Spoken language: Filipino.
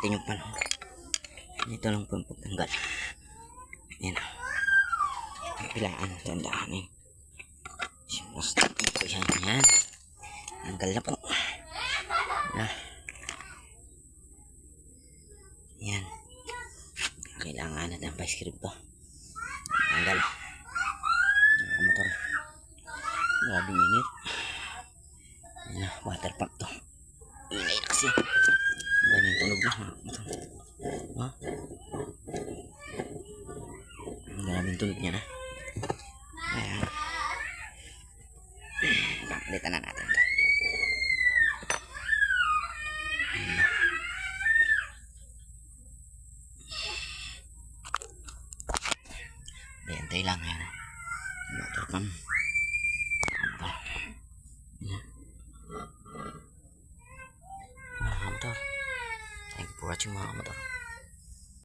natin yung pan. Ito lang po yung pagtanggal. Yan. Pilaan. Tandaan eh. Plastic ito yan. Yan. Tanggal na po. Yan. Kailangan natin pa script to. Tanggal. Motor. Grabe init. Yan. Water pump to. Init kasi. Ganyan tunog na. Ha? Maraming tunog niya na. Ayan. Palitan na natin ito. Hintay lang yan. Water pump. Mga motor. Thank you for watching mga motor.